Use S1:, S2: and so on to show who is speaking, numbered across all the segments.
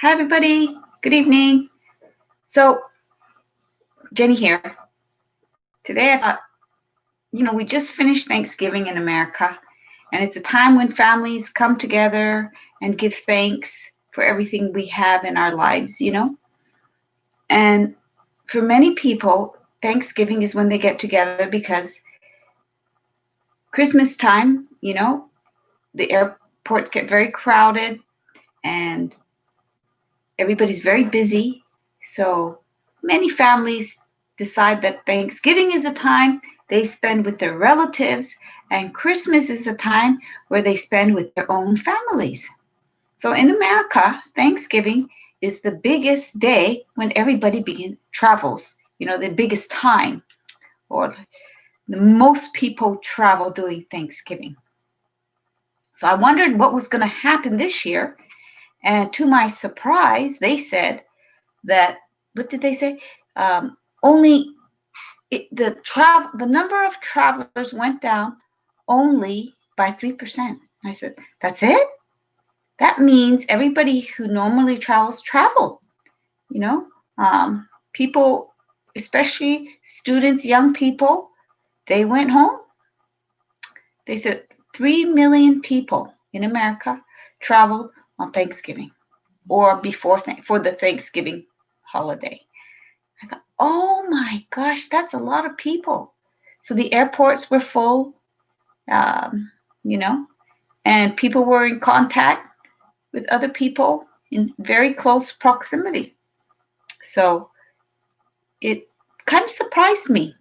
S1: Hi, everybody. Good evening. So, Jenny here. Today, I thought, we just finished Thanksgiving in America, and it's a time when families come together and give thanks for everything we have in our lives. And for many people, Thanksgiving is when they get together because Christmas time, the airports get very crowded and everybody's very busy. So many families decide that Thanksgiving is a time they spend with their relatives, and Christmas is a time where they spend with their own families. So in America, Thanksgiving is the biggest day when everybody travels, the biggest time, or the most people travel during Thanksgiving. So I wondered what was going to happen this year. And to my surprise, they said that, what did they say? Only the number of travelers went down only by 3%. I said, that's it? That means everybody who normally travels traveled. You know, people, especially students, young people, they went home. They said 3 million people in America traveled on Thanksgiving or for the Thanksgiving holiday. I thought, oh my gosh, that's a lot of people. So the airports were full, um, you know, and people were in contact with other people in very close proximity. So it kind of surprised me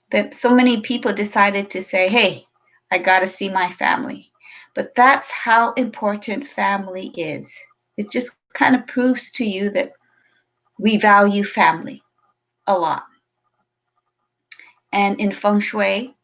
S1: that so many people decided to say, hey, I got to see my family. But that's how important family is. It just kind of proves to you that we value family a lot. And in feng shui,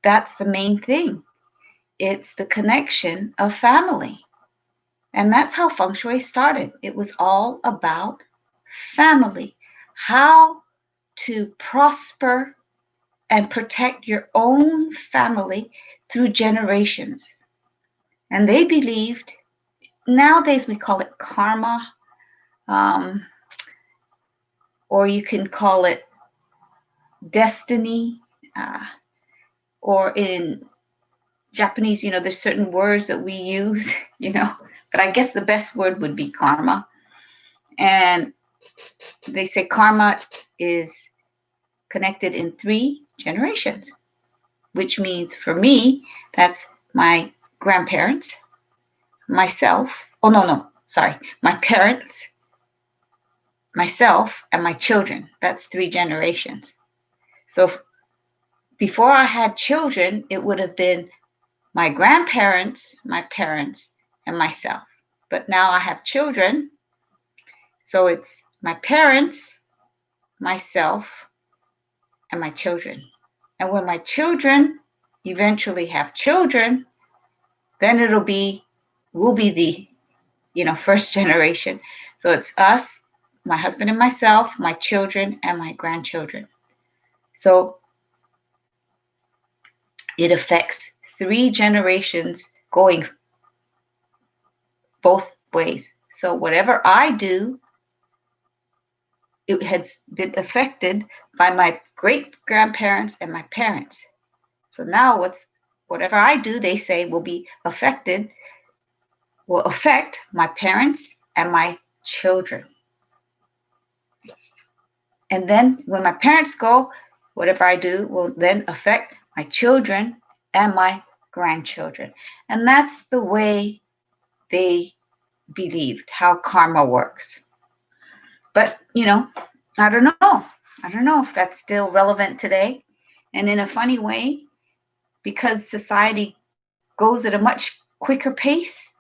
S1: that's the main thing. It's the connection of family. And that's how feng shui started. It was all about family, how to prosper and protect your own family through generations. And they believed, nowadays we call it karma, um, or you can call it destiny, uh, or in Japanese, there's certain words that we use, but I guess the best word would be karma. And they say karma is connected in 3 generations, which means for me, that's my grandparents, myself. Oh, no, sorry. My parents, myself, and my children. That's 3 generations. So before I had children, it would have been my grandparents, my parents, and myself. But now I have children, so it's my parents, myself, and my children. And when my children eventually have children, then we'll be the, first generation. So it's us, my husband and myself, my children, and my grandchildren. So it affects 3 generations going both ways. So whatever I do, it has been affected by my great grandparents and my parents. So now whatever I do, they say will affect my parents and my children. And then when my parents go, whatever I do will then affect my children and my grandchildren. And that's the way they believed how karma works. But, I don't know. I don't know if that's still relevant today. And in a funny way, because society goes at a much quicker pace,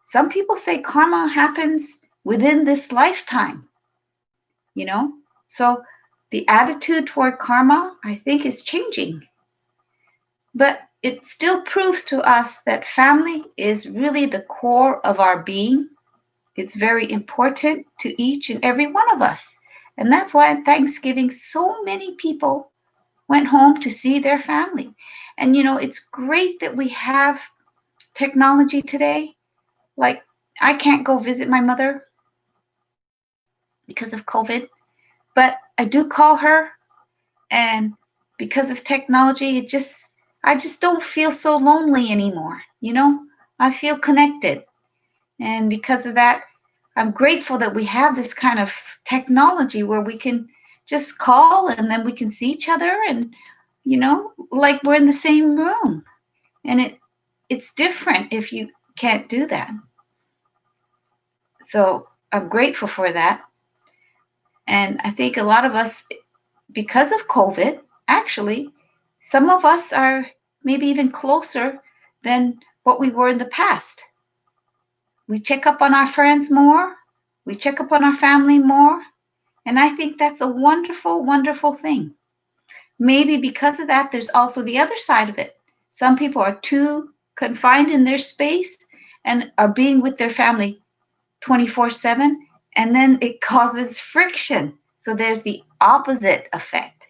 S1: some people say karma happens within this lifetime, you know? So the attitude toward karma, I think, is changing. But it still proves to us that family is really the core of our being. It's very important to each and every one of us. And that's why at Thanksgiving, so many people went home to see their family. And it's great that we have technology today. Like I can't go visit my mother because of COVID, but I do call her, and because of technology, I just don't feel so lonely anymore. I feel connected. And because of that, I'm grateful that we have this kind of technology where we can just call and then we can see each other, and like we're in the same room. And it's different if you can't do that. So I'm grateful for that. And I think a lot of us, because of COVID, actually, some of us are maybe even closer than what we were in the past. We check up on our friends more, we check up on our family more, and I think that's a wonderful, wonderful thing. Maybe because of that, there's also the other side of it. Some people are too confined in their space and are being with their family 24/7, and then it causes friction. So there's the opposite effect.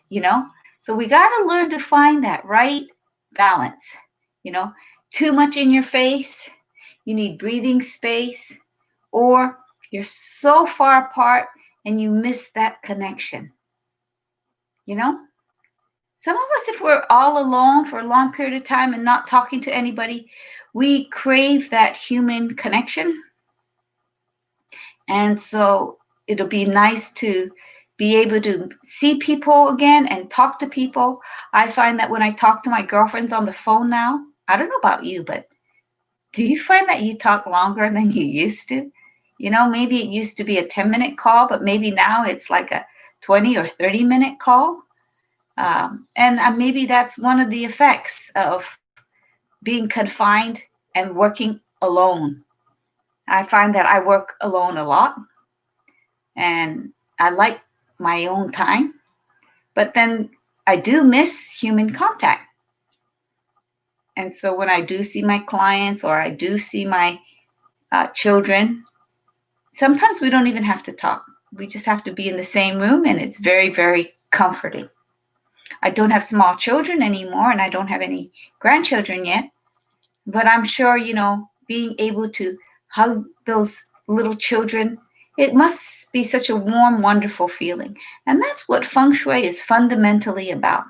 S1: So we got to learn to find that right balance. You know, too much in your face, you need breathing space, or you're so far apart and you miss that connection. You know, some of us, if we're all alone for a long period of time and not talking to anybody, we crave that human connection. And so it'll be nice to be able to see people again and talk to people. I find that when I talk to my girlfriends on the phone now, I don't know about you, but do you find that you talk longer than you used to? Maybe it used to be a 10-minute call, but maybe now it's like a 20 or 30-minute call. And maybe that's one of the effects of being confined and working alone. I find that I work alone a lot, and I like my own time, but then I do miss human contact. And so when I do see my clients or I do see my children, sometimes we don't even have to talk. We just have to be in the same room, and it's very, very comforting. I don't have small children anymore, and I don't have any grandchildren yet, but I'm sure, being able to hug those little children, it must be such a warm, wonderful feeling. And that's what feng shui is fundamentally about.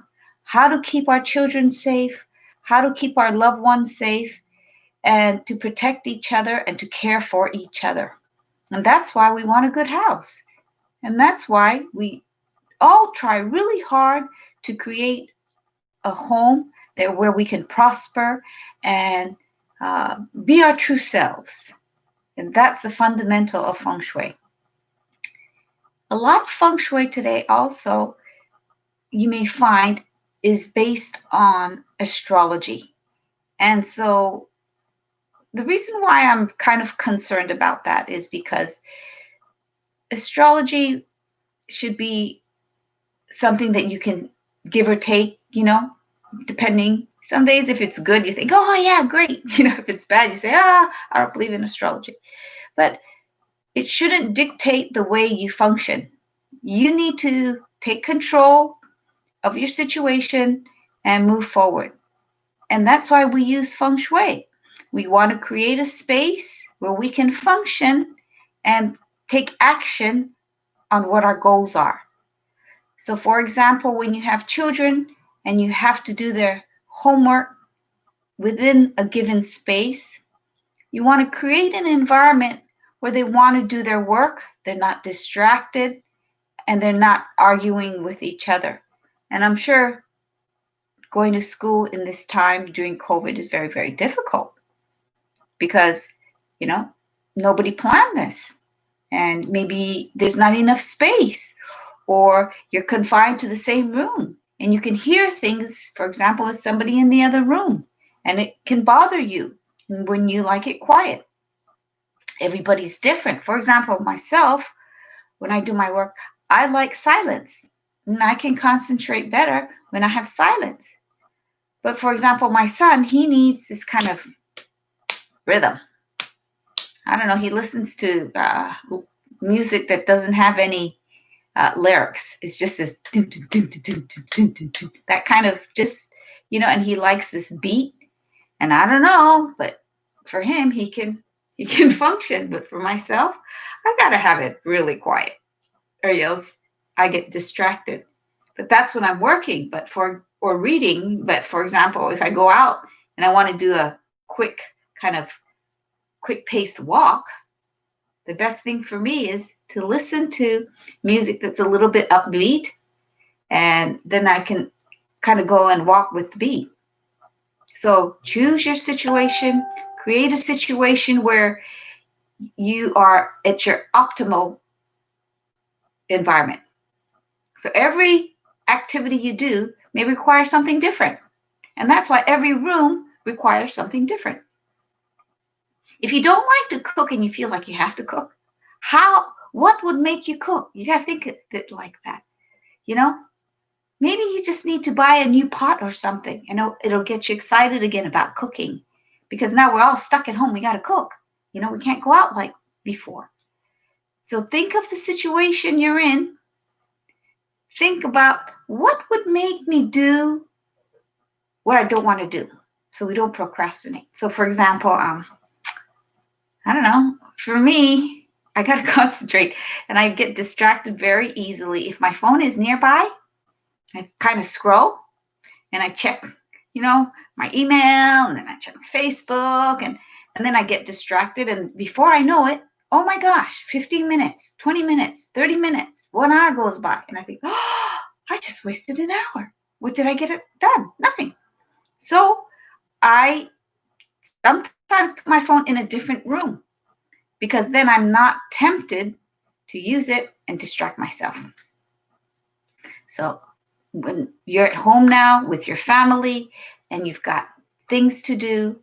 S1: How to keep our children safe, how to keep our loved ones safe, and to protect each other and to care for each other. And that's why we want a good house. And that's why we all try really hard to create a home there where we can prosper and be our true selves. And that's the fundamental of feng shui. A lot of feng shui today also, you may find, is based on astrology. And so the reason why I'm kind of concerned about that is because astrology should be something that you can give or take, depending. Some days, if it's good, you think, oh, yeah, great. If it's bad, you say, I don't believe in astrology. But it shouldn't dictate the way you function. You need to take control of your situation and move forward. And that's why we use feng shui. We want to create a space where we can function and take action on what our goals are. So, for example, when you have children and you have to do their homework within a given space, you want to create an environment where they want to do their work, they're not distracted, and they're not arguing with each other. And I'm sure going to school in this time during COVID is very, very difficult because, nobody planned this. And maybe there's not enough space, or you're confined to the same room and you can hear things, for example, with somebody in the other room, and it can bother you when you like it quiet. Everybody's different. For example, myself, when I do my work, I like silence, and I can concentrate better when I have silence. But for example, my son, he needs this kind of rhythm. I don't know, he listens to music that doesn't have any lyrics. It's just this that kind of just, and he likes this beat. And I don't know, but for him, he can you can function. But for myself, I got to have it really quiet or else I get distracted. But that's when I'm working, but for or reading. But for example, if I go out and I want to do a quick kind of quick paced walk, the best thing for me is to listen to music that's a little bit upbeat, and then I can kind of go and walk with the beat. So choose your situation, create a situation where you are at your optimal environment. So every activity you do may require something different. And that's why every room requires something different. If you don't like to cook and you feel like you have to cook, what would make you cook? You got to think it like that. You know, maybe you just need to buy a new pot or something, and it'll get you excited again about cooking, because now we're all stuck at home. We got to cook. We can't go out like before. So think of the situation you're in. Think about what would make me do what I don't want to do, so we don't procrastinate. So for example, I don't know, for me, I got to concentrate and I get distracted very easily. If my phone is nearby, I kind of scroll and I check, my email, and then I check my Facebook, and then I get distracted. And before I know it, oh my gosh, 15 minutes, 20 minutes, 30 minutes, 1 hour goes by. And I think, oh, I just wasted an hour. What did I get done? Nothing. So I sometimes put my phone in a different room, because then I'm not tempted to use it and distract myself. So when you're at home now with your family and you've got things to do,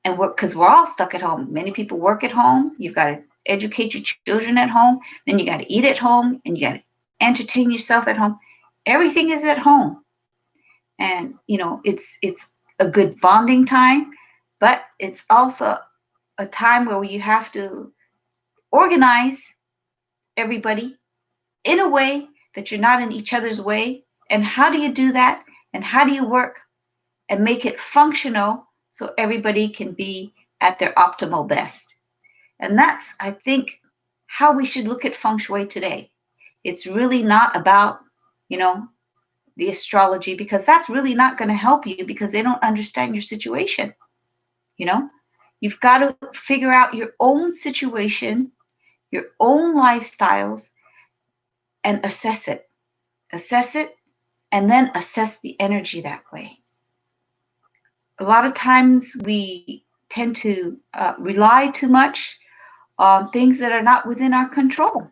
S1: and because we're all stuck at home. Many people work at home. You've got to educate your children at home. Then you got to eat at home, and you got to entertain yourself at home. Everything is at home. And, it's a good bonding time, but it's also a time where you have to organize everybody in a way that you're not in each other's way. And how do you do that? And how do you work and make it functional so everybody can be at their optimal best? And that's, I think, how we should look at feng shui today. It's really not about, the astrology, because that's really not going to help you, because they don't understand your situation. You've got to figure out your own situation, your own lifestyles, and assess it, and then assess the energy that way. A lot of times we tend to rely too much on things that are not within our control.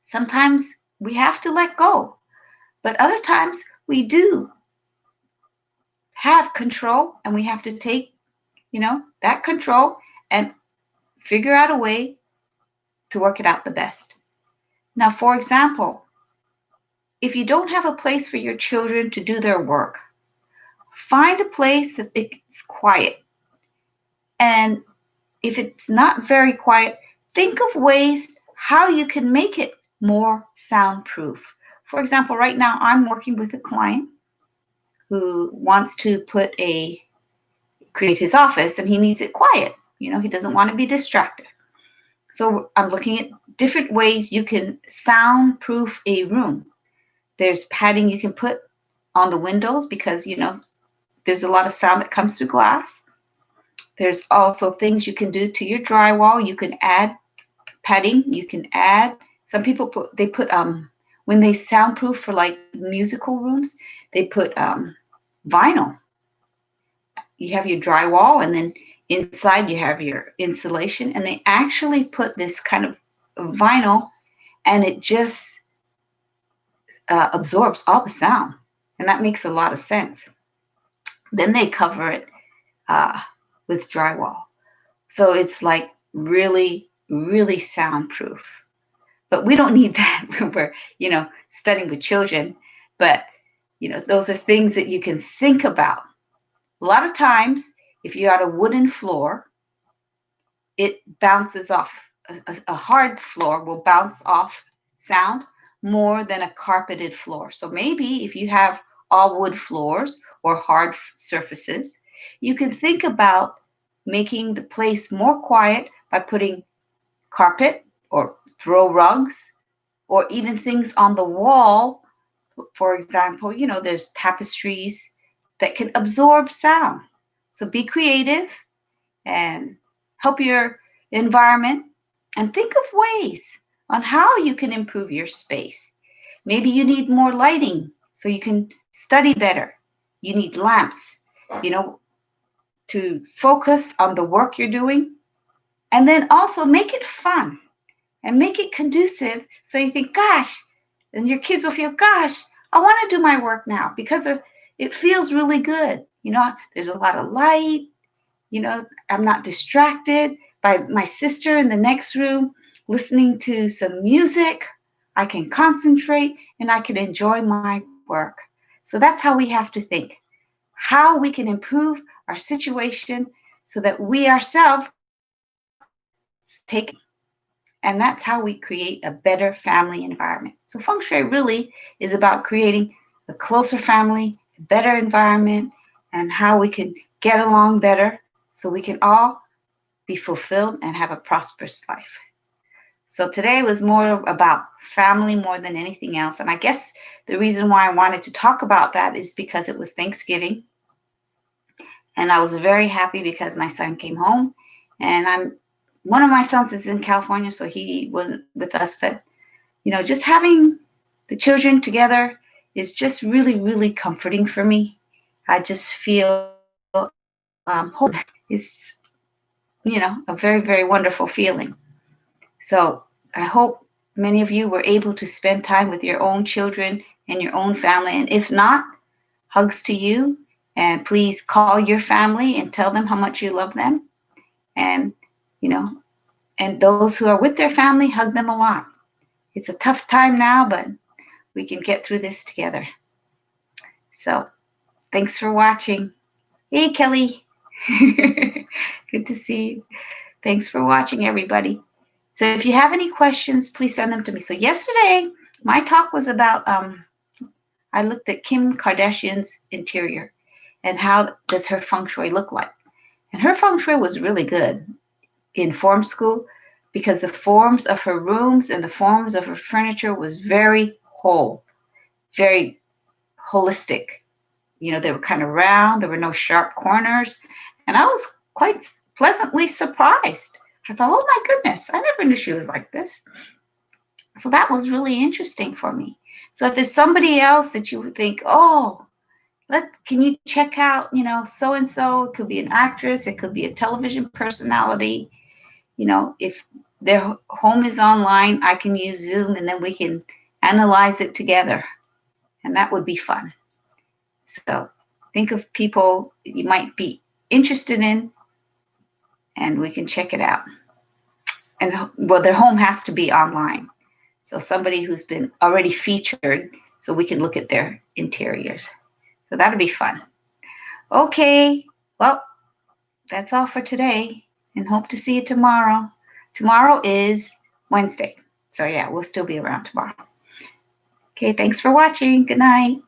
S1: Sometimes we have to let go, but other times we do have control, and we have to take, that control and figure out a way to work it out the best. Now, for example, if you don't have a place for your children to do their work, find a place that it's quiet. And if it's not very quiet, think of ways how you can make it more soundproof. For example, right now I'm working with a client who wants to create his office, and he needs it quiet. He doesn't want to be distracted. So I'm looking at different ways you can soundproof a room. There's padding you can put on the windows, because, there's a lot of sound that comes through glass. There's also things you can do to your drywall. You can add padding. You can add, some people put when they soundproof for like musical rooms, they put vinyl. You have your drywall, and then inside you have your insulation, and they actually put this kind of vinyl, and it just absorbs all the sound, and that makes a lot of sense. Then they cover it with drywall, so it's like really, really soundproof. But we don't need that when we're, studying with children. But those are things that you can think about. A lot of times, if you're on a wooden floor, it bounces off. A hard floor will bounce off sound more than a carpeted floor. So maybe if you have all wood floors or hard surfaces, you can think about making the place more quiet by putting carpet or throw rugs or even things on the wall. For example, there's tapestries that can absorb sound. So be creative and help your environment and think of ways on how you can improve your space. Maybe you need more lighting so you can study better. You need lamps, you know, to focus on the work you're doing. And then also make it fun and make it conducive so you think, gosh, and your kids will feel, gosh, I want to do my work now because it feels really good. There's a lot of light. I'm not distracted by my sister in the next room listening to some music. I can concentrate and I can enjoy my work. So that's how we have to think, how we can improve our situation so that we ourselves take, and that's how we create a better family environment. So feng shui really is about creating a closer family, a better environment, and how we can get along better so we can all be fulfilled and have a prosperous life. So today was more about family more than anything else. And I guess the reason why I wanted to talk about that is because it was Thanksgiving. And I was very happy because my son came home, and one of my sons is in California, so he wasn't with us. But, just having the children together is just really, really comforting for me. I just feel hope is, a very, very wonderful feeling. So I hope many of you were able to spend time with your own children and your own family. And if not, hugs to you. And please call your family and tell them how much you love them. And, and those who are with their family, hug them a lot. It's a tough time now, but we can get through this together. So thanks for watching. Hey, Kelly. Good to see you. Thanks for watching, everybody. So if you have any questions, please send them to me. So yesterday, my talk was about, I looked at Kim Kardashian's interior and how does her feng shui look like. And her feng shui was really good in form school because the forms of her rooms and the forms of her furniture was very whole, very holistic. They were kind of round. There were no sharp corners. And I was quite pleasantly surprised. I thought, oh my goodness, I never knew she was like this. So that was really interesting for me. So if there's somebody else that you would think, oh, can you check out, so-and-so, it could be an actress, it could be a television personality. If their home is online, I can use Zoom and then we can analyze it together. And that would be fun. So think of people you might be interested in and we can check it out. And well, their home has to be online. So somebody who's been already featured so we can look at their interiors. So that'll be fun. Okay, well, that's all for today and hope to see you tomorrow. Tomorrow is Wednesday. So yeah, we'll still be around tomorrow. Okay, thanks for watching. Good night.